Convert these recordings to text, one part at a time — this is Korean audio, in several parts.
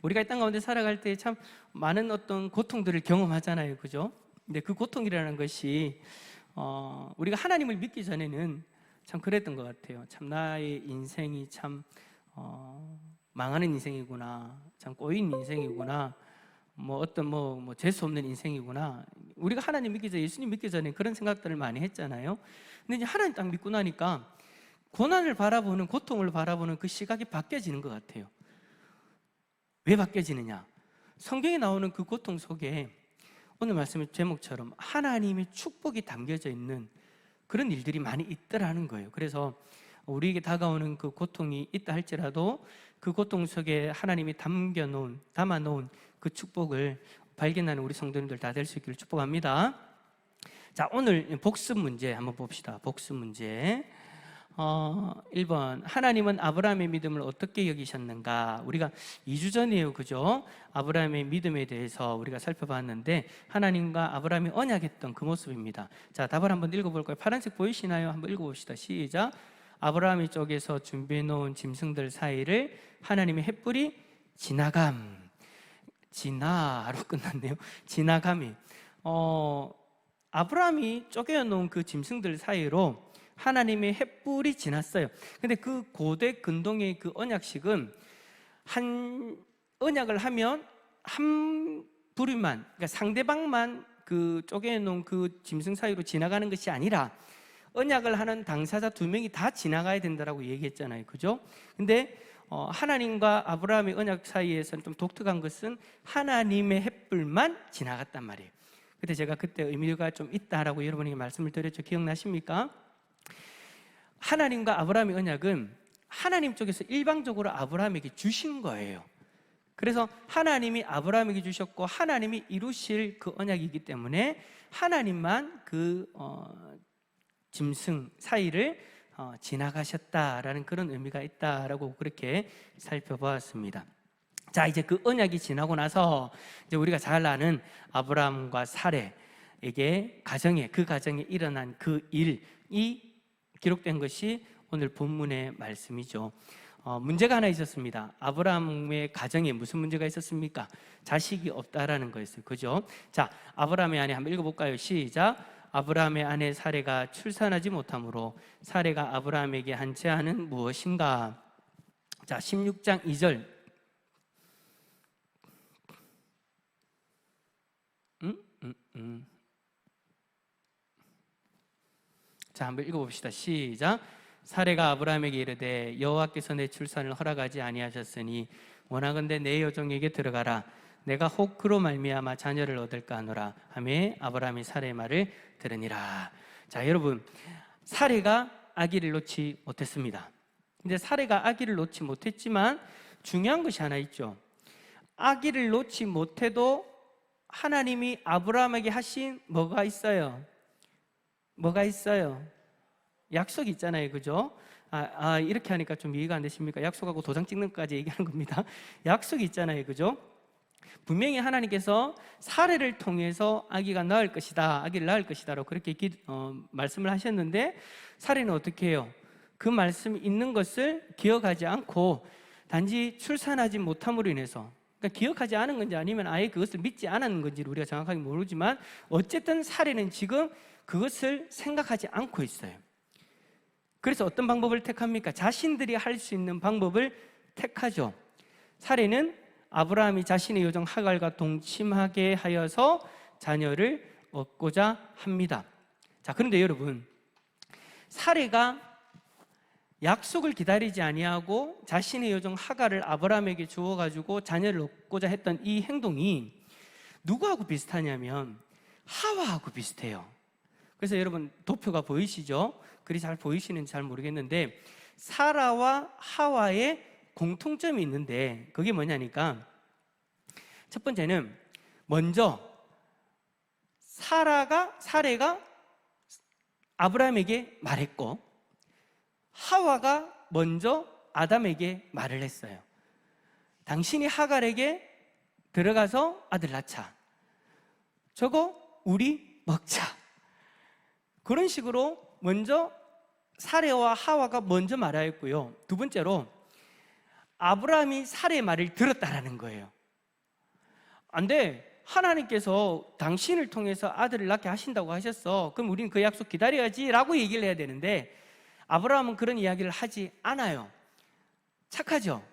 우리가 이 땅 가운데 살아갈 때 참 많은 어떤 고통들을 경험하잖아요, 그죠? 근데 그 고통이라는 것이 우리가 하나님을 믿기 전에는 참 그랬던 것 같아요. 참 나의 인생이 참 망하는 인생이구나, 참 꼬인 인생이구나, 뭐 어떤 재수 없는 인생이구나. 우리가 하나님 믿기 전에, 예수님 믿기 전에 그런 생각들을 많이 했잖아요. 근데 이제 하나님 딱 믿고 나니까 고난을 바라보는, 고통을 바라보는 그 시각이 바뀌어지는 것 같아요. 왜 바뀌어지느냐? 성경에 나오는 그 고통 속에 오늘 말씀의 제목처럼 하나님의 축복이 담겨져 있는 그런 일들이 많이 있더라는 거예요. 그래서 우리에게 다가오는 그 고통이 있다 할지라도 그 고통 속에 하나님이 담아놓은 그 축복을 발견하는 우리 성도님들 다 될 수 있기를 축복합니다. 자, 오늘 복습 문제 한번 봅시다. 복습 문제 1번, 하나님은 아브라함의 믿음을 어떻게 여기셨는가? 우리가 2주 전이에요, 그죠? 아브라함의 믿음에 대해서 우리가 살펴봤는데 하나님과 아브라함이 언약했던 그 모습입니다. 자, 답을 한번 읽어볼까요? 파란색 보이시나요? 한번 읽어봅시다. 시작. 아브라함이 쪽에서 준비해 놓은 짐승들 사이를 하나님의 횃불이 지나로 끝났네요. 지나감이 아브라함이 쪼개어 놓은 그 짐승들 사이로 하나님의 횃불이 지났어요. 근데 그 고대 근동의 그 언약식은 한 언약을 하면 한 부류만, 그러니까 상대방만 그 쪼개어 놓은 그 짐승 사이로 지나가는 것이 아니라 언약을 하는 당사자 2명이 다 지나가야 된다라고 얘기했잖아요, 그죠? 근데 하나님과 아브라함의 언약 사이에서는 좀 독특한 것은 하나님의 횃불만 지나갔단 말이에요. 근데 제가 그때 의미가 좀 있다라고 여러분에게 말씀을 드렸죠. 기억나십니까? 하나님과 아브라함의 언약은 하나님 쪽에서 일방적으로 아브라함에게 주신 거예요. 그래서 하나님이 아브라함에게 주셨고 하나님이 이루실 그 언약이기 때문에 하나님만 그 짐승 사이를 지나가셨다라는 그런 의미가 있다라고 그렇게 살펴보았습니다. 자, 이제 그 언약이 지나고 나서 이제 우리가 잘 아는 아브라함과 사레에게 그 가정에 일어난 그 일이 기록된 것이 오늘 본문의 말씀이죠. 문제가 하나 있었습니다. 아브라함의 가정에 무슨 문제가 있었습니까? 자식이 없다라는 거였어요, 그죠? 자, 아브라함의 아내 한번 읽어볼까요? 시작. 아브라함의 아내 사레가 출산하지 못하므로 사레가 아브라함에게 한 제안은 무엇인가? 자, 16장 2절. 자, 한번 읽어봅시다. 시작. 사레가 아브라함에게 이르되 여호와께서 내 출산을 허락하지 아니하셨으니 원하건대 내 여종에게 들어가라. 내가 혹 그로 말미암아 자녀를 얻을까 하노라 하매 아브라함이 사레의 말을 들으니라. 자, 여러분, 사레가 아기를 놓지 못했습니다. 근데 사레가 아기를 놓지 못했지만 중요한 것이 하나 있죠. 아기를 놓지 못해도 하나님이 아브라함에게 하신 뭐가 있어요? 뭐가 있어요? 약속이 있잖아요, 그죠? 이렇게 하니까 좀 이해가 안 되십니까? 약속하고 도장 찍는 것까지 얘기하는 겁니다. 약속이 있잖아요, 그죠? 분명히 하나님께서 사례를 통해서 아기를 낳을 것이다 라고 그렇게 말씀을 하셨는데 사례는 어떻게 해요? 그 말씀이 있는 것을 기억하지 않고 단지 출산하지 못함으로 인해서, 그러니까 기억하지 않은 건지 아니면 아예 그것을 믿지 않은 건지 우리가 정확하게 모르지만 어쨌든 사례는 지금 그것을 생각하지 않고 있어요. 그래서 어떤 방법을 택합니까? 자신들이 할 수 있는 방법을 택하죠. 사례는 아브라함이 자신의 여종 하갈과 동침하게 하여서 자녀를 얻고자 합니다. 자, 그런데 여러분, 사례가 약속을 기다리지 아니하고 자신의 여종 하갈을 아브라함에게 주어가지고 자녀를 얻고자 했던 이 행동이 누구하고 비슷하냐면 하와하고 비슷해요. 그래서 여러분, 도표가 보이시죠? 글이 잘 보이시는지 잘 모르겠는데 사라와 하와의 공통점이 있는데 그게 뭐냐니까, 첫 번째는 먼저 사레가 아브라함에게 말했고 하와가 먼저 아담에게 말을 했어요. 당신이 하갈에게 들어가서 아들 낳자, 저거 우리 먹자. 그런 식으로 먼저 사레와 하와가 먼저 말하였고요. 두 번째로 아브라함이 사라의 말을 들었다라는 거예요. 안 돼. 하나님께서 당신을 통해서 아들을 낳게 하신다고 하셨어. 그럼 우리는 그 약속 기다려야지 라고 얘기를 해야 되는데 아브라함은 그런 이야기를 하지 않아요. 착하죠?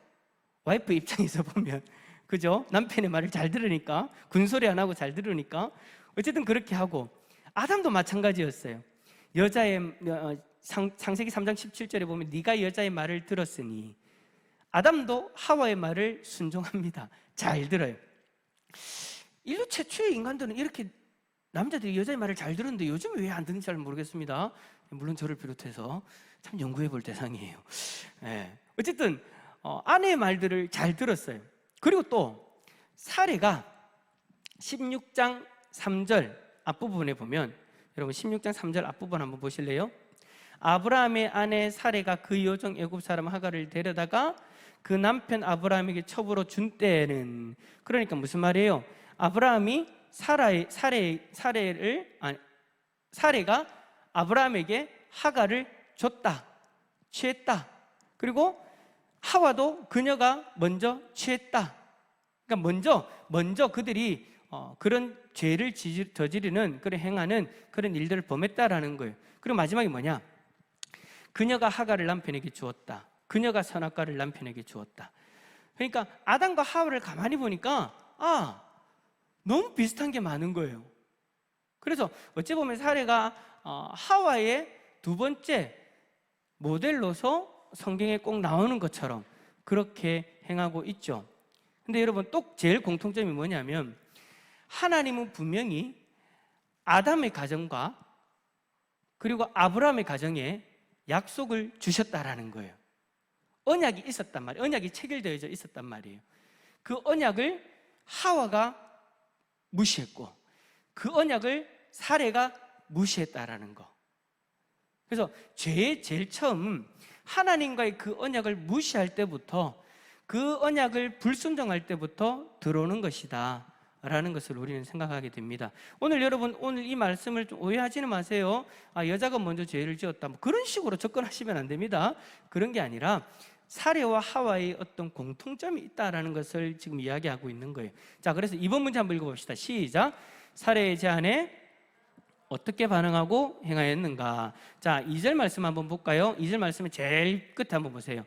와이프 입장에서 보면, 그죠? 남편의 말을 잘 들으니까, 군소리 안 하고 잘 들으니까 어쨌든 그렇게 하고, 아담도 마찬가지였어요. 여자의 창세기 3장 17절에 보면 네가 여자의 말을 들었으니, 아담도 하와의 말을 순종합니다. 잘 들어요. 인류 최초의 인간들은 이렇게 남자들이 여자의 말을 잘 들었는데 요즘 왜 안 듣는지 잘 모르겠습니다. 물론 저를 비롯해서 참 연구해 볼 대상이에요. 어쨌든 아내의 말들을 잘 들었어요. 그리고 또 사례가 16장 3절 앞부분에 보면, 여러분 16장 3절 앞부분 한번 보실래요? 아브라함의 아내 사례가 그 여종 애굽 사람 하가를 데려다가 그 남편 아브라함에게 첩으로 준 때에는, 그러니까 무슨 말이에요? 아브라함이 사례가 아브라함에게 하가를 줬다, 취했다. 그리고 하와도 그녀가 먼저 취했다. 그러니까 먼저 그들이 그런 죄를 저지르는, 그런 행하는 그런 일들을 범했다라는 거예요. 그리고 마지막에 뭐냐? 그녀가 하가를 남편에게 주었다. 그녀가 선악과를 남편에게 주었다. 그러니까 아담과 하와를 가만히 보니까 너무 비슷한 게 많은 거예요. 그래서 어찌 보면 사례가 하와의 두 번째 모델로서 성경에 꼭 나오는 것처럼 그렇게 행하고 있죠. 근데 여러분, 또 제일 공통점이 뭐냐면 하나님은 분명히 아담의 가정과 그리고 아브라함의 가정에 약속을 주셨다라는 거예요. 언약이 있었단 말이에요. 언약이 체결되어져 있었단 말이에요. 그 언약을 하와가 무시했고 그 언약을 사례가 무시했다라는 거. 그래서 죄의 제일 처음 하나님과의 그 언약을 무시할 때부터, 그 언약을 불순종할 때부터 들어오는 것이다 라는 것을 우리는 생각하게 됩니다. 오늘 여러분, 오늘 이 말씀을 좀 오해하지는 마세요. 여자가 먼저 죄를 지었다, 뭐 그런 식으로 접근하시면 안 됩니다. 그런 게 아니라 사례와 하와의 어떤 공통점이 있다라는 것을 지금 이야기하고 있는 거예요. 자, 그래서 이번 문제 한번 읽어봅시다. 시작. 사례의 제안에 어떻게 반응하고 행하였는가? 자, 2절 말씀 한번 볼까요? 2절 말씀은 제일 끝에 한번 보세요.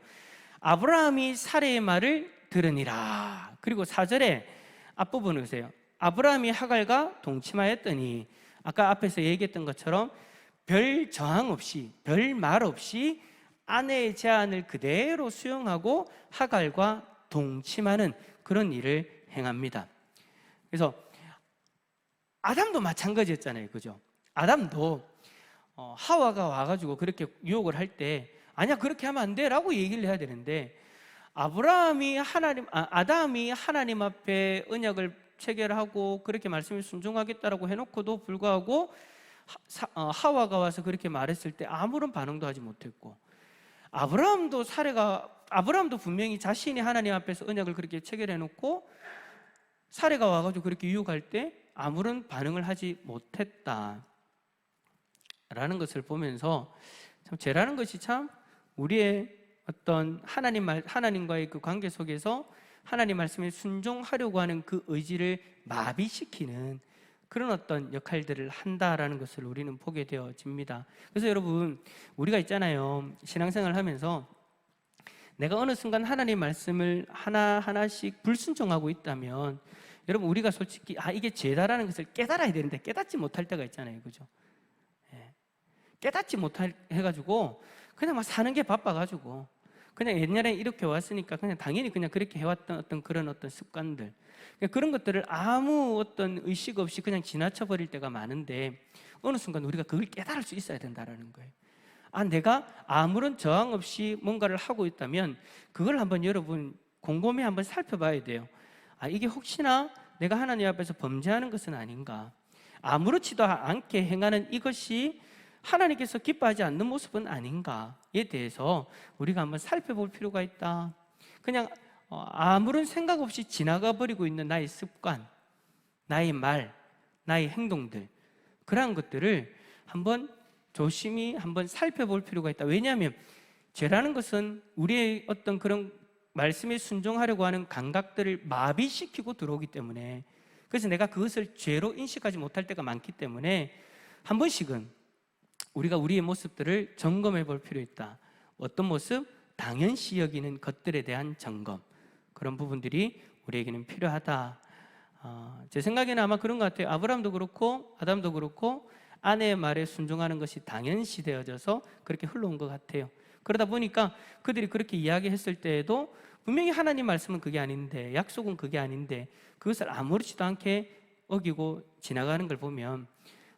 아브라함이 사례의 말을 들으니라. 그리고 4절에 앞부분을 보세요. 아브라함이 하갈과 동침하였더니, 아까 앞에서 얘기했던 것처럼 별 저항 없이, 별 말 없이 아내의 제안을 그대로 수용하고 하갈과 동침하는 그런 일을 행합니다. 그래서 아담도 마찬가지였잖아요, 그죠? 아담도 하와가 와가지고 그렇게 유혹을 할 때 아니야, 그렇게 하면 안 돼 라고 얘기를 해야 되는데, 아담이 하나님 앞에 언약을 체결하고 그렇게 말씀을 순종하겠다라고 해놓고도 불구하고 하와가 와서 그렇게 말했을 때 아무런 반응도 하지 못했고, 아브라함도 분명히 자신이 하나님 앞에서 언약을 그렇게 체결해놓고 사례가 와가지고 그렇게 유혹할 때 아무런 반응을 하지 못했다 라는 것을 보면서, 참 죄라는 것이 참 우리의 어떤 하나님과의 그 관계 속에서 하나님 말씀에 순종하려고 하는 그 의지를 마비시키는 그런 어떤 역할들을 한다라는 것을 우리는 보게 되어집니다. 그래서 여러분, 우리가 있잖아요, 신앙생활을 하면서 내가 어느 순간 하나님 말씀을 하나하나씩 불순종하고 있다면, 여러분, 우리가 솔직히 이게 죄다라는 것을 깨달아야 되는데 깨닫지 못할 때가 있잖아요, 그죠? 깨닫지 못해가지고 그냥 막 사는 게 바빠가지고 그냥 옛날에 이렇게 왔으니까 그냥 당연히 그냥 그렇게 해왔던 어떤 그런 어떤 습관들, 그런 것들을 아무 어떤 의식 없이 그냥 지나쳐 버릴 때가 많은데, 어느 순간 우리가 그걸 깨달을 수 있어야 된다는 거예요. 내가 아무런 저항 없이 뭔가를 하고 있다면 그걸 한번 여러분 곰곰이 한번 살펴봐야 돼요. 이게 혹시나 내가 하나님 앞에서 범죄하는 것은 아닌가? 아무렇지도 않게 행하는 이것이 하나님께서 기뻐하지 않는 모습은 아닌가에 대해서 우리가 한번 살펴볼 필요가 있다. 그냥 아무런 생각 없이 지나가 버리고 있는 나의 습관, 나의 말, 나의 행동들, 그러한 것들을 한번 조심히 한번 살펴볼 필요가 있다. 왜냐하면 죄라는 것은 우리의 어떤 그런 말씀에 순종하려고 하는 감각들을 마비시키고 들어오기 때문에, 그래서 내가 그것을 죄로 인식하지 못할 때가 많기 때문에 한 번씩은 우리가 우리의 모습들을 점검해 볼 필요 있다. 어떤 모습? 당연시 여기는 것들에 대한 점검, 그런 부분들이 우리에게는 필요하다. 제 생각에는 아마 그런 것 같아요. 아브라함도 그렇고 아담도 그렇고 아내의 말에 순종하는 것이 당연시 되어져서 그렇게 흘러온 것 같아요. 그러다 보니까 그들이 그렇게 이야기했을 때에도 분명히 하나님 말씀은 그게 아닌데, 약속은 그게 아닌데 그것을 아무렇지도 않게 어기고 지나가는 걸 보면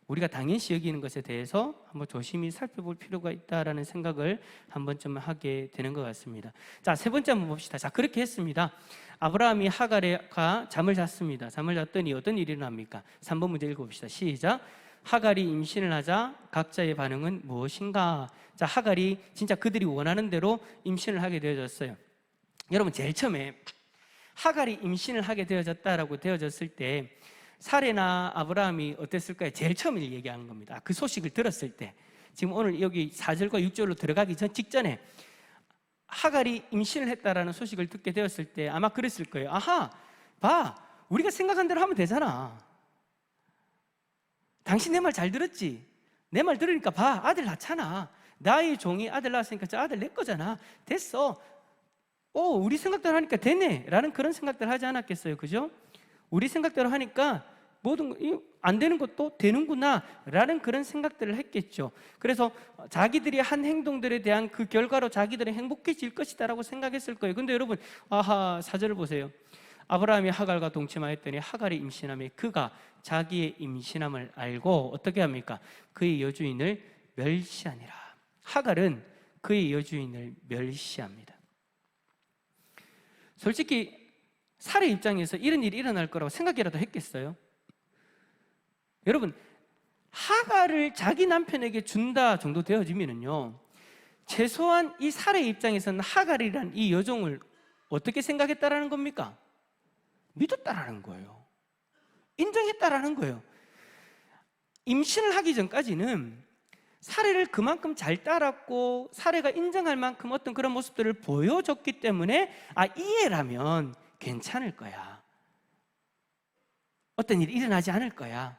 우리가 당연시 여기는 것에 대해서 한번 조심히 살펴볼 필요가 있다라는 생각을 한 번쯤 하게 되는 것 같습니다. 자, 세 번째 한번 봅시다. 자, 그렇게 했습니다. 아브라함이 하갈과 잠을 잤습니다. 잠을 잤더니 어떤 일이 일어납니까? 3번 문제 읽어봅시다. 시작. 하갈이 임신을 하자 각자의 반응은 무엇인가? 자, 하갈이 진짜 그들이 원하는 대로 임신을 하게 되어졌어요. 여러분, 제일 처음에 하갈이 임신을 하게 되어졌다라고 되어졌을 때 사레나 아브라함이 어땠을까요? 제일 처음 얘기하는 겁니다. 그 소식을 들었을 때, 지금 오늘 여기 4절과 6절로 들어가기 직전에 하갈이 임신을 했다라는 소식을 듣게 되었을 때 아마 그랬을 거예요. 아하, 봐, 우리가 생각한 대로 하면 되잖아. 당신 내 말 잘 들었지? 내 말 들으니까 봐, 아들 낳잖아. 나의 종이 아들 낳았으니까 저 아들 내 거잖아. 됐어. 우리 생각대로 하니까 되네 라는 그런 생각들 하지 않았겠어요? 그죠? 우리 생각대로 하니까 모든 안 되는 것도 되는구나 라는 그런 생각들을 했겠죠. 그래서 자기들이 한 행동들에 대한 그 결과로 자기들은 행복해질 것이다 라고 생각했을 거예요. 근데 여러분, 아하, 4절을 보세요. 아브라함이 하갈과 동침하였더니 하갈이 임신함에 그가 자기의 임신함을 알고 어떻게 합니까? 그의 여주인을 멸시하니라. 하갈은 그의 여주인을 멸시합니다. 솔직히 사례 입장에서 이런 일이 일어날 거라고 생각이라도 했겠어요? 여러분, 하갈을 자기 남편에게 준다 정도 되어지면요, 최소한 이 사례 입장에서는 하갈이란 이 여종을 어떻게 생각했다라는 겁니까? 믿었다라는 거예요. 인정했다라는 거예요. 임신을 하기 전까지는 사례를 그만큼 잘 따랐고 사례가 인정할 만큼 어떤 그런 모습들을 보여줬기 때문에 이해라면 괜찮을 거야, 어떤 일이 일어나지 않을 거야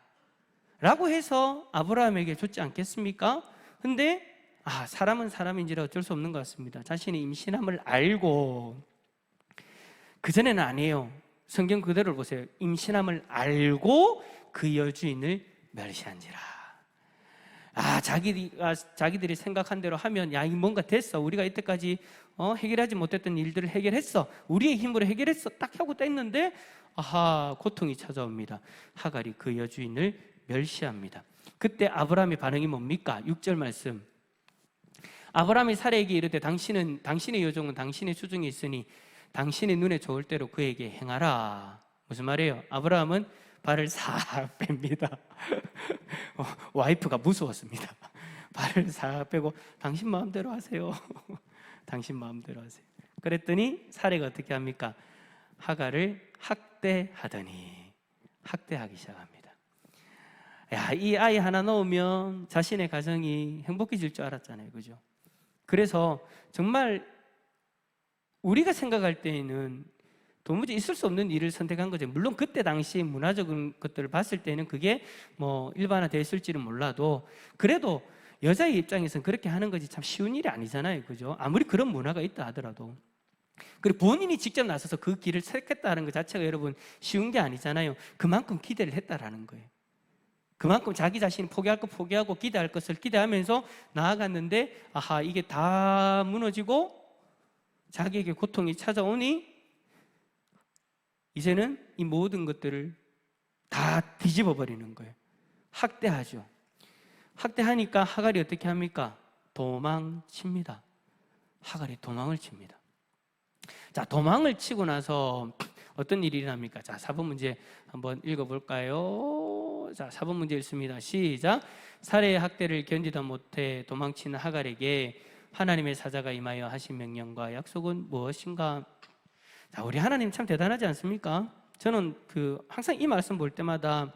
라고 해서 아브라함에게 줬지 않겠습니까? 근데 사람은 사람인지라 어쩔 수 없는 것 같습니다. 자신이 임신함을 알고, 그전에는 아니에요. 성경 그대로를 보세요. 임신함을 알고 그 여주인을 멸시한지라. 자기들이 생각한 대로 하면 이 뭔가 됐어, 우리가 이때까지 해결하지 못했던 일들을 해결했어, 우리의 힘으로 해결했어 딱 하고 뗐는데 고통이 찾아옵니다. 하갈이 그 여주인을 멸시합니다. 그때 아브라함의 반응이 뭡니까? 6절 말씀. 아브라함이 사레에게 이르되 당신의 여종은 당신의 수중에 있으니 당신의 눈에 좋을 대로 그에게 행하라. 무슨 말이에요? 아브라함은 발을 싹 뺍니다. 와이프가 무서웠습니다. 발을 싹 빼고 당신 마음대로 하세요. 당신 마음대로 하세요. 그랬더니 사례가 어떻게 합니까? 하갈을 학대하기 시작합니다. 이 아이 하나 낳으면 자신의 가정이 행복해질 줄 알았잖아요. 그죠? 그래서 정말 우리가 생각할 때에는 도무지 있을 수 없는 일을 선택한 거죠. 물론 그때 당시 문화적인 것들을 봤을 때는 그게 일반화되어 있을지는 몰라도, 그래도 여자의 입장에서는 그렇게 하는 것이 참 쉬운 일이 아니잖아요. 그죠? 아무리 그런 문화가 있다 하더라도. 그리고 본인이 직접 나서서 그 길을 택했다는 것 자체가 여러분 쉬운 게 아니잖아요. 그만큼 기대를 했다라는 거예요. 그만큼 자기 자신이 포기할 것 포기하고 기대할 것을 기대하면서 나아갔는데 이게 다 무너지고 자기에게 고통이 찾아오니 이제는 이 모든 것들을 다 뒤집어 버리는 거예요. 학대하죠. 학대하니까 하갈이 어떻게 합니까? 도망칩니다. 하갈이 도망을 칩니다. 자, 도망을 치고 나서 어떤 일이 일어납니까? 자, 4번 문제 한번 읽어볼까요? 자, 4번 문제 읽습니다. 시작. 사례의 학대를 견디다 못해 도망치는 하갈에게 하나님의 사자가 임하여 하신 명령과 약속은 무엇인가? 자, 우리 하나님 참 대단하지 않습니까? 저는 항상 이 말씀 볼 때마다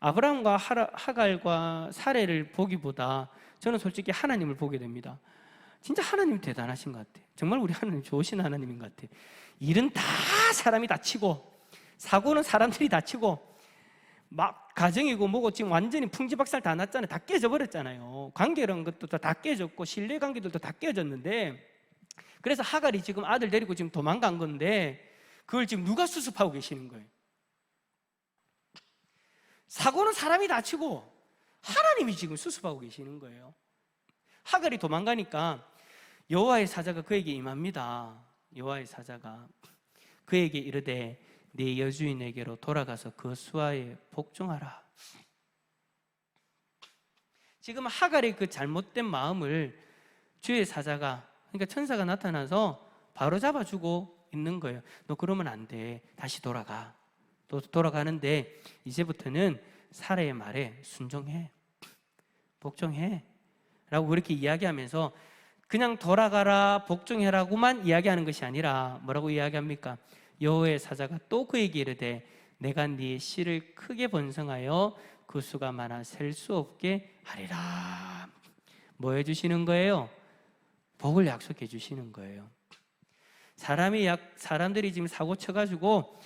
아브라함과 하갈과 사례를 보기보다 저는 솔직히 하나님을 보게 됩니다. 진짜 하나님 대단하신 것 같아요. 정말 우리 하나님 좋으신 하나님인 것 같아요. 일은 다 사람이 다치고, 사고는 사람들이 다치고, 막 가정이고 뭐고 지금 완전히 풍지박살 다 났잖아요. 다 깨져버렸잖아요. 관계라는 것도 다 깨졌고 신뢰관계들도 다 깨졌는데, 그래서 하갈이 지금 아들 데리고 지금 도망간 건데 그걸 지금 누가 수습하고 계시는 거예요? 사고는 사람이 다치고 하나님이 지금 수습하고 계시는 거예요. 하갈이 도망가니까 여호와의 사자가 그에게 임합니다. 여호와의 사자가 그에게 이르되 네 여주인에게로 돌아가서 그 수하에 복종하라. 지금 하갈의 그 잘못된 마음을 주의 사자가, 그러니까 천사가 나타나서 바로 잡아주고 있는 거예요. 너 그러면 안 돼. 다시 돌아가. 또 돌아가는데 이제부터는 사라의 말에 순종해, 복종해 라고 그렇게 이야기하면서 그냥 돌아가라, 복종해라고만 이야기하는 것이 아니라 뭐라고 이야기합니까? 여호와의 사자가 또 그에게 이르되 내가 네 씨를 크게 번성하여 그 수가 많아 셀 수 없게 하리라. 뭐 해주시는 거예요? 복을 약속해 주시는 거예요. 사람들이 지금 사고 쳐가지고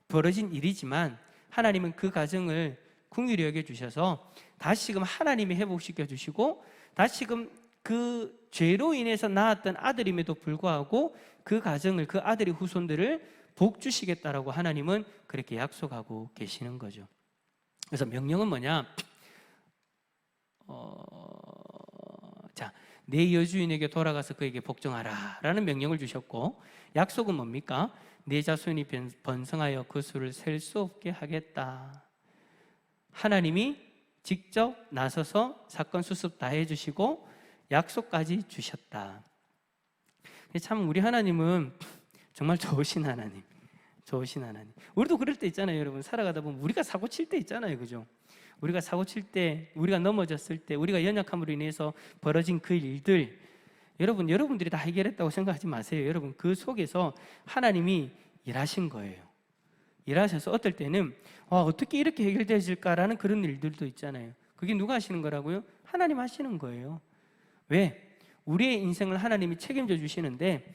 벌어진 일이지만 하나님은 그 가정을 긍휼히 여겨주셔서 다시금 하나님이 회복시켜 주시고, 다시금 그 죄로 인해서 낳았던 아들임에도 불구하고 그 가정을, 그 아들의 후손들을 복 주시겠다라고 하나님은 그렇게 약속하고 계시는 거죠. 그래서 명령은 뭐냐? 자, 내 여주인에게 돌아가서 그에게 복종하라 라는 명령을 주셨고, 약속은 뭡니까? 내 자손이 번성하여 그 수를 셀 수 없게 하겠다. 하나님이 직접 나서서 사건 수습 다 해주시고 약속까지 주셨다. 참 우리 하나님은 정말 좋으신 하나님, 좋으신 하나님. 우리도 그럴 때 있잖아요, 여러분. 살아가다 보면 우리가 사고 칠 때 있잖아요, 그죠? 우리가 사고 칠 때, 우리가 넘어졌을 때, 우리가 연약함으로 인해서 벌어진 그 일들, 여러분들이 다 해결했다고 생각하지 마세요. 여러분, 그 속에서 하나님이 일하신 거예요. 일하셔서 어떨 때는 어떻게 이렇게 해결되어질까라는 그런 일들도 있잖아요. 그게 누가 하시는 거라고요? 하나님 하시는 거예요. 왜? 우리의 인생을 하나님이 책임져 주시는데,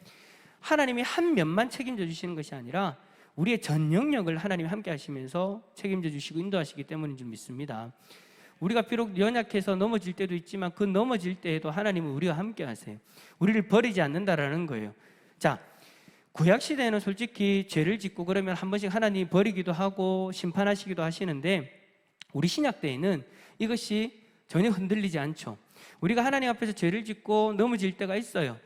하나님이 한 면만 책임져 주시는 것이 아니라 우리의 전 영역을 하나님이 함께 하시면서 책임져 주시고 인도하시기 때문인 줄 믿습니다. 우리가 비록 연약해서 넘어질 때도 있지만 그 넘어질 때에도 하나님은 우리와 함께 하세요. 우리를 버리지 않는다라는 거예요. 자, 구약 시대에는 솔직히 죄를 짓고 그러면 한 번씩 하나님이 버리기도 하고 심판하시기도 하시는데, 우리 신약 때에는 이것이 전혀 흔들리지 않죠. 우리가 하나님 앞에서 죄를 짓고 넘어질 때가 있어요.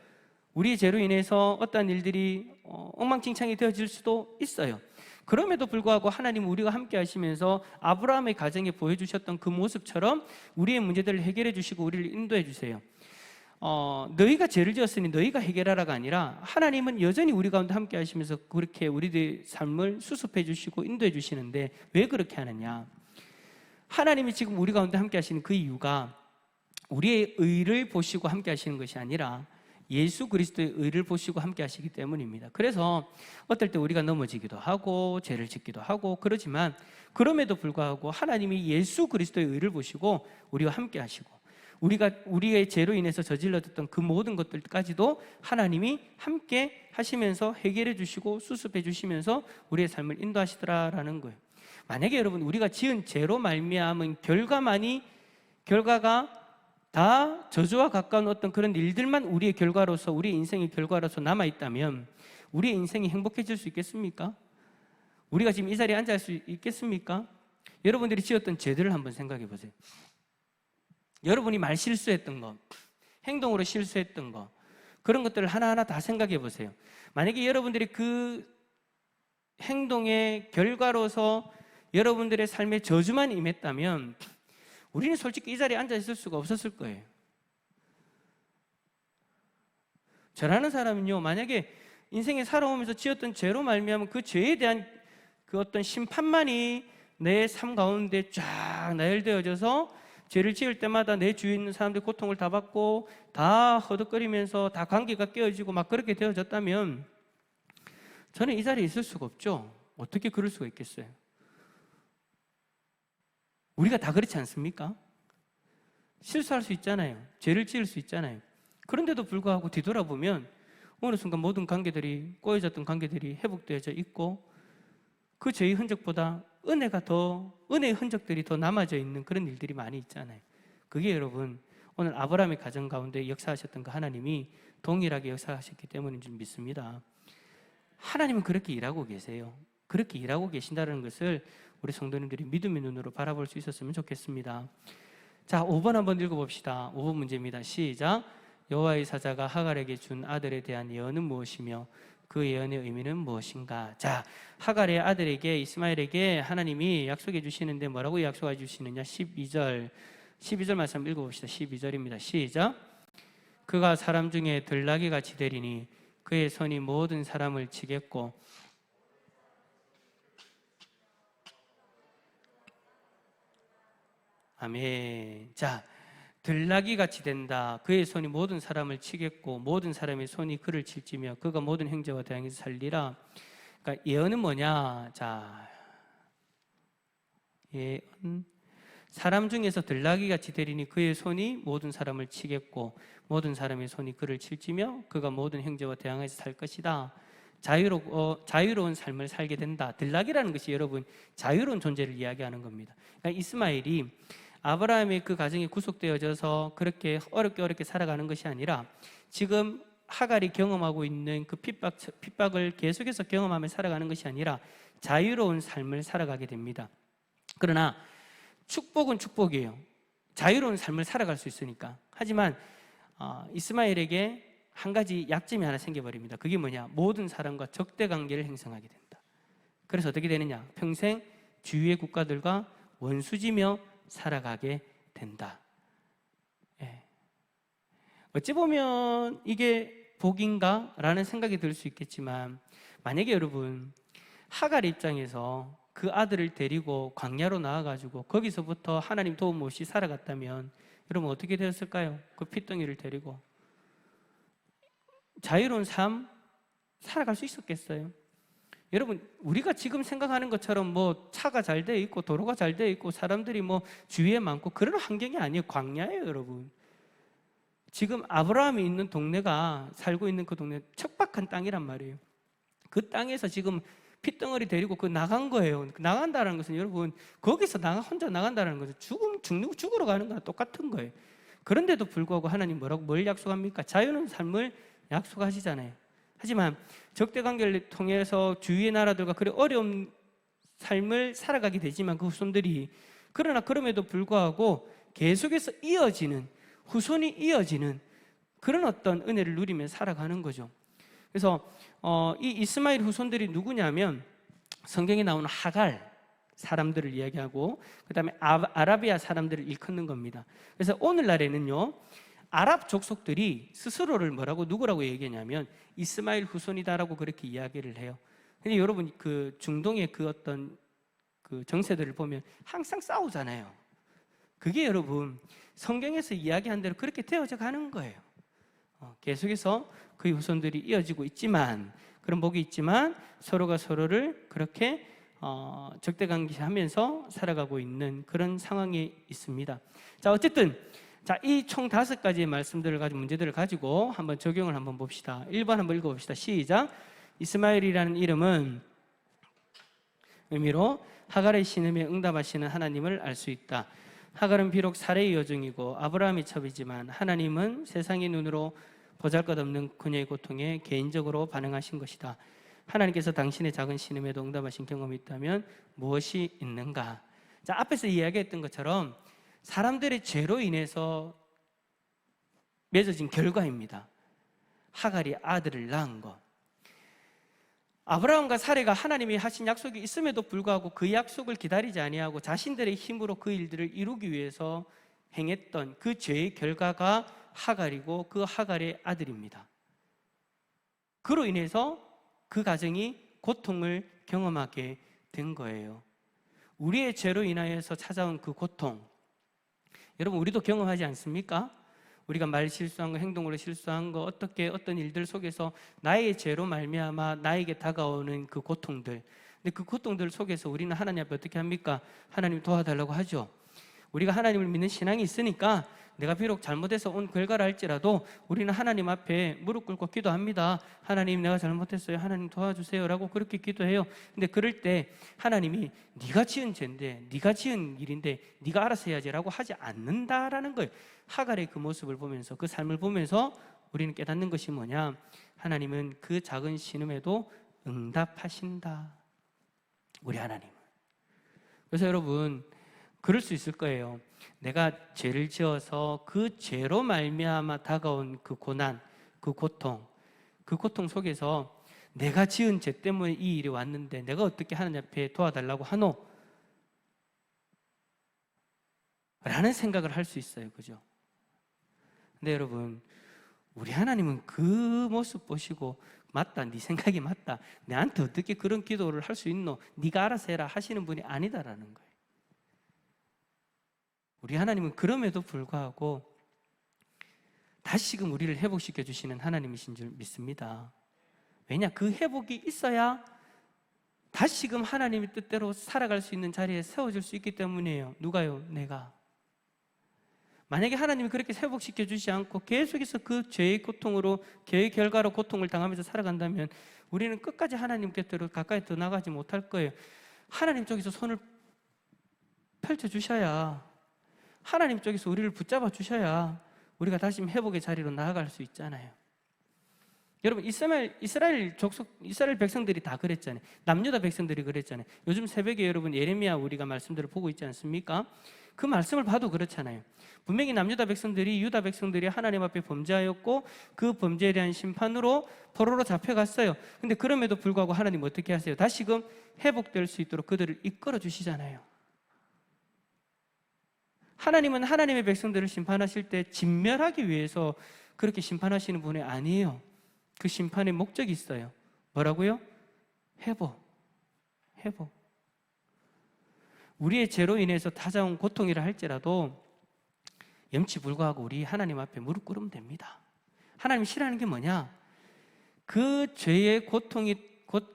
우리의 죄로 인해서 어떠한 일들이 엉망진창이 되어질 수도 있어요. 그럼에도 불구하고 하나님은 우리가 함께 하시면서 아브라함의 가정에 보여주셨던 그 모습처럼 우리의 문제들을 해결해 주시고 우리를 인도해 주세요. 너희가 죄를 지었으니 너희가 해결하라가 아니라 하나님은 여전히 우리 가운데 함께 하시면서 그렇게 우리들의 삶을 수습해 주시고 인도해 주시는데, 왜 그렇게 하느냐? 하나님이 지금 우리 가운데 함께 하시는 그 이유가 우리의 의를 보시고 함께 하시는 것이 아니라 예수 그리스도의 의를 보시고 함께 하시기 때문입니다. 그래서 어떨 때 우리가 넘어지기도 하고 죄를 짓기도 하고 그러지만, 그럼에도 불구하고 하나님이 예수 그리스도의 의를 보시고 우리와 함께 하시고, 우리가 우리의 죄로 인해서 저질렀던 그 모든 것들까지도 하나님이 함께 하시면서 해결해 주시고 수습해 주시면서 우리의 삶을 인도하시더라라는 거예요. 만약에 여러분 우리가 지은 죄로 말미암은 결과가 다 저주와 가까운 어떤 그런 일들만 우리의 결과로서, 우리의 인생의 결과로서 남아있다면 우리의 인생이 행복해질 수 있겠습니까? 우리가 지금 이 자리에 앉아 있을 수 있겠습니까? 여러분들이 지었던 죄들을 한번 생각해 보세요. 여러분이 말 실수했던 거, 행동으로 실수했던 거, 그런 것들을 하나하나 다 생각해 보세요. 만약에 여러분들이 그 행동의 결과로서 여러분들의 삶에 저주만 임했다면 우리는 솔직히 이 자리에 앉아 있을 수가 없었을 거예요. 저라는 사람은요, 만약에 인생에 살아오면서 지었던 죄로 말미암은 그 죄에 대한 그 어떤 심판만이 내 삶 가운데 쫙 나열되어져서 죄를 지을 때마다 내 주위에 있는 사람들 고통을 다 받고 다 허덕거리면서 다 관계가 깨어지고 막 그렇게 되어졌다면 저는 이 자리에 있을 수가 없죠. 어떻게 그럴 수가 있겠어요? 우리가 다 그렇지 않습니까? 실수할 수 있잖아요. 죄를 지을 수 있잖아요. 그런데도 불구하고 뒤돌아보면 어느 순간 모든 관계들이, 꼬여졌던 관계들이 회복되어져 있고 그 죄의 흔적보다 은혜의 흔적들이 더 남아져 있는 그런 일들이 많이 있잖아요. 그게 여러분 오늘 아브라함의 가정 가운데 역사하셨던 그 하나님이 동일하게 역사하셨기 때문인 줄 믿습니다. 하나님은 그렇게 일하고 계세요. 그렇게 일하고 계신다는 것을 우리 성도님들이 믿음의 눈으로 바라볼 수 있었으면 좋겠습니다. 자, 5번 한번 읽어봅시다. 5번 문제입니다. 시작. 여호와의 사자가 하갈에게 준 아들에 대한 예언은 무엇이며 그 예언의 의미는 무엇인가? 자, 하갈의 아들에게, 이스마엘에게 하나님이 약속해 주시는데 뭐라고 약속해 주시느냐? 12절 말씀 읽어봅시다. 12절입니다. 시작. 그가 사람 중에 들나귀 같이 되리니 그의 손이 모든 사람을 치겠고 아멘. 자, 들나귀 같이 된다. 그의 손이 모든 사람을 치겠고 모든 사람의 손이 그를 칠지며 그가 모든 형제와 대항해서 살리라. 그러니까 예언은 뭐냐? 자, 예언. 사람 중에서 들나귀 같이 되리니 그의 손이 모든 사람을 치겠고 모든 사람의 손이 그를 칠지며 그가 모든 형제와 대항해서 살 것이다. 자유로운 삶을 살게 된다. 들나귀라는 것이 여러분 자유로운 존재를 이야기하는 겁니다. 그러니까 이스마엘이 아브라함의 그 가정이 구속되어져서 그렇게 어렵게 살아가는 것이 아니라 지금 하갈이 경험하고 있는 그 핍박을 계속해서 경험하며 살아가는 것이 아니라 자유로운 삶을 살아가게 됩니다. 그러나 축복은 축복이에요. 자유로운 삶을 살아갈 수 있으니까. 하지만 이스마엘에게 한 가지 약점이 하나 생겨버립니다. 그게 뭐냐? 모든 사람과 적대 관계를 형성하게 된다. 그래서 어떻게 되느냐? 평생 주위의 국가들과 원수지며 살아가게 된다. 예. 어찌 보면 이게 복인가? 라는 생각이 들 수 있겠지만 만약에 여러분 하갈 입장에서 그 아들을 데리고 광야로 나와가지고 거기서부터 하나님 도움 없이 살아갔다면 여러분 어떻게 되었을까요? 그 핏덩이를 데리고 자유로운 삶 살아갈 수 있었겠어요? 여러분 우리가 지금 생각하는 것처럼 뭐 차가 잘 돼 있고 도로가 잘 돼 있고 사람들이 뭐 주위에 많고 그런 환경이 아니에요. 광야예요, 여러분. 지금 아브라함이 있는 동네가 살고 있는 그 동네 척박한 땅이란 말이에요. 그 땅에서 지금 핏덩어리 데리고 그 나간 거예요. 나간다는 것은 여러분 거기서 혼자 나간다는 것은 죽으러 가는 거랑 똑같은 거예요. 그런데도 불구하고 하나님 뭘 약속합니까? 자유로운 삶을 약속하시잖아요. 하지만 적대관계를 통해서 주위의 나라들과 그래 어려운 삶을 살아가게 되지만 그 후손들이 그러나 그럼에도 불구하고 계속해서 후손이 이어지는 그런 어떤 은혜를 누리며 살아가는 거죠. 그래서 이 이스마엘 후손들이 누구냐면 성경에 나오는 하갈 사람들을 이야기하고 그 다음에 아라비아 사람들을 일컫는 겁니다. 그래서 오늘날에는요 아랍 족속들이 스스로를 누구라고 얘기하냐면 이스마엘 후손이다라고 그렇게 이야기를 해요. 근데 여러분 그 중동의 그 어떤 그 정세들을 보면 항상 싸우잖아요. 그게 여러분 성경에서 이야기한 대로 그렇게 되어져 가는 거예요. 계속해서 그 후손들이 이어지고 있지만 그런 복이 있지만 서로가 서로를 그렇게 적대관계하면서 살아가고 있는 그런 상황이 있습니다. 자, 어쨌든 이 총 5가지의 말씀들을 가지고 문제들을 가지고 한번 적용을 한번 봅시다. 1번 한번 읽어봅시다. 시작. 이스마엘이라는 이름은 의미로 하갈의 신음에 응답하시는 하나님을 알 수 있다. 하갈은 비록 사레의 여종이고 아브라함의 첩이지만 하나님은 세상의 눈으로 보잘것없는 그녀의 고통에 개인적으로 반응하신 것이다. 하나님께서 당신의 작은 신음에도 응답하신 경험이 있다면 무엇이 있는가? 자, 앞에서 이야기했던 것처럼 사람들의 죄로 인해서 맺어진 결과입니다. 하갈이 아들을 낳은 것. 아브라함과 사레가 하나님이 하신 약속이 있음에도 불구하고 그 약속을 기다리지 아니하고 자신들의 힘으로 그 일들을 이루기 위해서 행했던 그 죄의 결과가 하갈이고 그 하갈의 아들입니다. 그로 인해서 그 가정이 고통을 경험하게 된 거예요. 우리의 죄로 인하여서 찾아온 그 고통, 여러분 우리도 경험하지 않습니까? 우리가 말 실수한 거, 행동으로 실수한 거, 어떤 일들 속에서 나의 죄로 말미암아 나에게 다가오는 그 고통들. 근데 그 고통들 속에서 우리는 하나님 앞에 어떻게 합니까? 하나님 도와달라고 하죠. 우리가 하나님을 믿는 신앙이 있으니까 내가 비록 잘못해서 온 결과라 할지라도 우리는 하나님 앞에 무릎 꿇고 기도합니다. 하나님, 내가 잘못했어요. 하나님 도와주세요 라고 그렇게 기도해요. 근데 그럴 때 하나님이 네가 지은 죄인데, 네가 지은 일인데 네가 알아서 해야지 라고 하지 않는다라는 거예요. 하갈의 그 모습을 보면서, 그 삶을 보면서 우리는 깨닫는 것이 뭐냐, 하나님은 그 작은 신음에도 응답하신다. 우리 하나님은. 그래서 여러분, 그럴 수 있을 거예요. 내가 죄를 지어서 그 죄로 말미암아 다가온 그 고난, 그 고통 속에서 내가 지은 죄 때문에 이 일이 왔는데 내가 어떻게 하나님 앞에 도와달라고 하노? 라는 생각을 할 수 있어요. 그죠? 근데 여러분, 우리 하나님은 그 모습 보시고 맞다, 네 생각이 맞다, 내한테 어떻게 그런 기도를 할 수 있노, 네가 알아서 해라 하시는 분이 아니다라는 거예요. 우리 하나님은 그럼에도 불구하고 다시금 우리를 회복시켜 주시는 하나님이신 줄 믿습니다. 왜냐? 그 회복이 있어야 다시금 하나님의 뜻대로 살아갈 수 있는 자리에 세워질 수 있기 때문이에요. 누가요? 내가. 만약에 하나님이 그렇게 회복시켜 주지 않고 계속해서 그 죄의 고통으로, 죄의 결과로 고통을 당하면서 살아간다면 우리는 끝까지 하나님 곁으로 가까이 더 나가지 못할 거예요. 하나님 쪽에서 손을 펼쳐 주셔야, 하나님 쪽에서 우리를 붙잡아 주셔야 우리가 다시 회복의 자리로 나아갈 수 있잖아요. 여러분, 이스라엘 백성들이 다 그랬잖아요. 남유다 백성들이 그랬잖아요. 요즘 새벽에 여러분 예레미야 우리가 말씀들을 보고 있지 않습니까? 그 말씀을 봐도 그렇잖아요. 분명히 남유다 백성들이, 유다 백성들이 하나님 앞에 범죄하였고 그 범죄에 대한 심판으로 포로로 잡혀갔어요. 근데 그럼에도 불구하고 하나님 어떻게 하세요? 다시금 회복될 수 있도록 그들을 이끌어 주시잖아요. 하나님은 하나님의 백성들을 심판하실 때 진멸하기 위해서 그렇게 심판하시는 분이 아니에요. 그 심판의 목적이 있어요. 뭐라고요? 회복. 우리의 죄로 인해서 찾아온 고통이라 할지라도 염치불구하고 우리 하나님 앞에 무릎 꿇으면 됩니다. 하나님 싫어하는 게 뭐냐? 그 죄의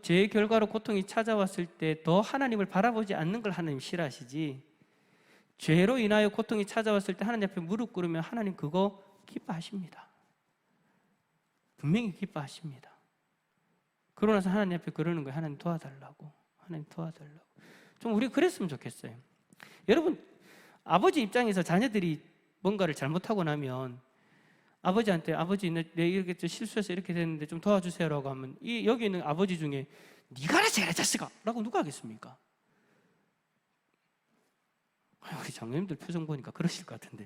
죄의 결과로 고통이 찾아왔을 때 더 하나님을 바라보지 않는 걸 하나님 싫어하시지, 죄로 인하여 고통이 찾아왔을 때 하나님 앞에 무릎 꿇으면 하나님 그거 기뻐하십니다. 분명히 기뻐하십니다. 그러고 나서 하나님 앞에 그러는 거예요. 하나님 도와달라고. 좀 우리 그랬으면 좋겠어요. 여러분, 아버지 입장에서 자녀들이 뭔가를 잘못하고 나면 아버지한테, 아버지 내 이렇게 실수해서 이렇게 됐는데 좀 도와주세요라고 하면, 여기 있는 아버지 중에 네가 알아서 해라 자식아 라고 누가 하겠습니까? 우리 장로님들 표정 보니까 그러실 것 같은데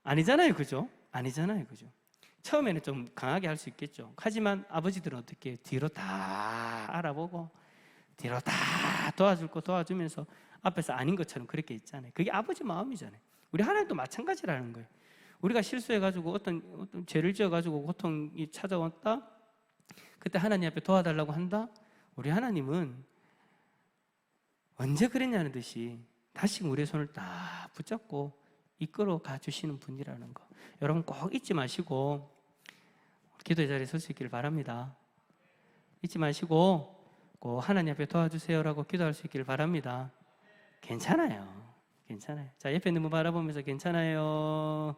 아니잖아요. 그죠? 처음에는 좀 강하게 할 수 있겠죠. 하지만 아버지들은 어떻게 해요? 뒤로 다 알아보고 뒤로 다 도와줄 거 도와주면서 앞에서 아닌 것처럼 그렇게 있잖아요. 그게 아버지 마음이잖아요. 우리 하나님도 마찬가지라는 거예요. 우리가 실수해가지고 어떤 죄를 지어가지고 고통이 찾아왔다, 그때 하나님 앞에 도와달라고 한다. 우리 하나님은 언제 그랬냐는 듯이 다시 우리의 손을 딱 붙잡고 이끌어 가주시는 분이라는 거, 여러분 꼭 잊지 마시고 기도의 자리에 설 수 있기를 바랍니다. 잊지 마시고 꼭 하나님 앞에 도와주세요라고 기도할 수 있기를 바랍니다. 괜찮아요. 자, 옆에 있는 분 바라보면서 괜찮아요.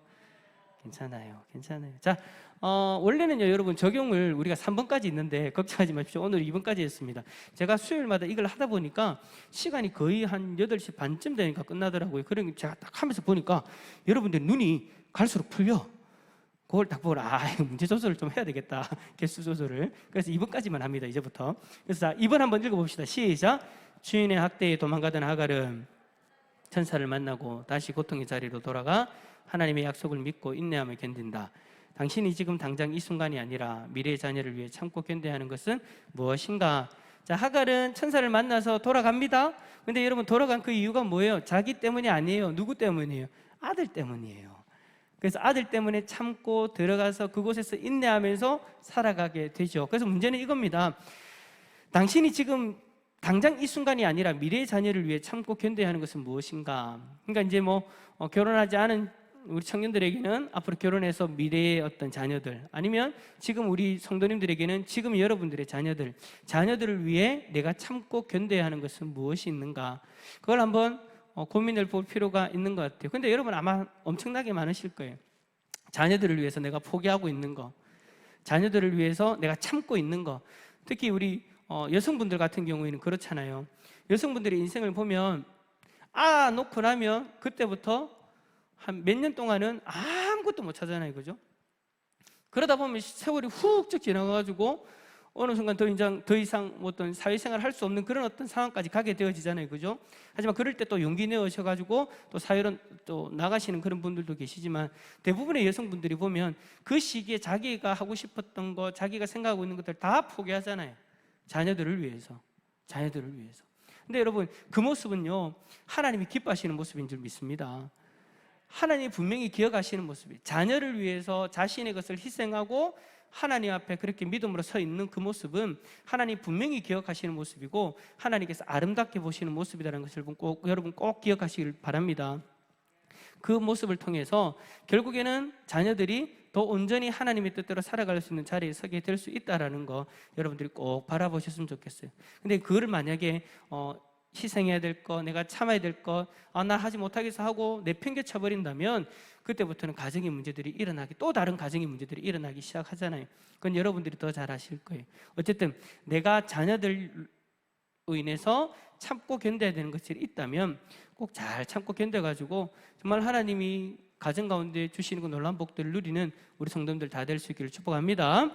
자, 원래는요 여러분 적용을 우리가 3번까지 있는데 걱정하지 마십시오. 오늘 2번까지 했습니다. 제가 수요일마다 이걸 하다 보니까 시간이 거의 한 8시 반쯤 되니까 끝나더라고요. 그러니 제가 딱 하면서 보니까 여러분들 눈이 갈수록 풀려. 그걸 딱 보고 문제 조절을 좀 해야 되겠다. 개수 조절을. 그래서 2번까지만 합니다. 이제부터. 그래서 자, 2번 한번 읽어봅시다. 시작. 주인의 학대에 도망가던 하갈은 천사를 만나고 다시 고통의 자리로 돌아가 하나님의 약속을 믿고 인내하며 견딘다. 당신이 지금 당장 이 순간이 아니라 미래의 자녀를 위해 참고 견뎌야 하는 것은 무엇인가? 자, 하갈은 천사를 만나서 돌아갑니다. 근데 여러분 돌아간 그 이유가 뭐예요? 자기 때문이 아니에요. 누구 때문이에요? 아들 때문이에요. 그래서 아들 때문에 참고 들어가서 그곳에서 인내하면서 살아가게 되죠. 그래서 문제는 이겁니다. 당신이 지금 당장 이 순간이 아니라 미래의 자녀를 위해 참고 견뎌야 하는 것은 무엇인가? 그러니까 이제 결혼하지 않은 우리 청년들에게는 앞으로 결혼해서 미래의 어떤 자녀들, 아니면 지금 우리 성도님들에게는 지금 여러분들의 자녀들을 위해 내가 참고 견뎌야 하는 것은 무엇이 있는가? 그걸 한번 고민을 볼 필요가 있는 것 같아요. 근데 여러분 아마 엄청나게 많으실 거예요. 자녀들을 위해서 내가 포기하고 있는 거, 자녀들을 위해서 내가 참고 있는 거. 특히 우리 여성분들 같은 경우에는 그렇잖아요. 여성분들의 인생을 보면 놓고 나면 그때부터 한 몇 년 동안은 아무것도 못 하잖아요, 그죠? 그러다 보면 세월이 훅쭉 지나가가지고 어느 순간 더 이상 어떤 사회생활을 할 수 없는 그런 어떤 상황까지 가게 되어지잖아요, 그죠? 하지만 그럴 때 또 용기 내어셔가지고 또 사회로 또 나가시는 그런 분들도 계시지만, 대부분의 여성분들이 보면 그 시기에 자기가 하고 싶었던 거, 자기가 생각하고 있는 것들 다 포기하잖아요. 자녀들을 위해서. 근데 여러분, 그 모습은요, 하나님이 기뻐하시는 모습인 줄 믿습니다. 하나님이 분명히 기억하시는 모습이에요. 자녀를 위해서 자신의 것을 희생하고 하나님 앞에 그렇게 믿음으로 서 있는 그 모습은 하나님 분명히 기억하시는 모습이고, 하나님께서 아름답게 보시는 모습이라는 것을 여러분 꼭 기억하시길 바랍니다. 그 모습을 통해서 결국에는 자녀들이 더 온전히 하나님의 뜻대로 살아갈 수 있는 자리에 서게 될 수 있다는 거 여러분들이 꼭 바라보셨으면 좋겠어요. 근데 그거를 만약에 희생해야 될 거, 내가 참아야 될 거, 나 하지 못하겠어 하고 내팽개쳐 버린다면 그때부터는 가정의 문제들이 또 다른 가정의 문제들이 일어나기 시작하잖아요. 그건 여러분들이 더 잘 아실 거예요. 어쨌든 내가 자녀들로 인해서 참고 견뎌야 되는 것들이 있다면 꼭 잘 참고 견뎌가지고 정말 하나님이 가정 가운데 주시는 그 놀라운 복들을 누리는 우리 성도님들 다 될 수 있기를 축복합니다.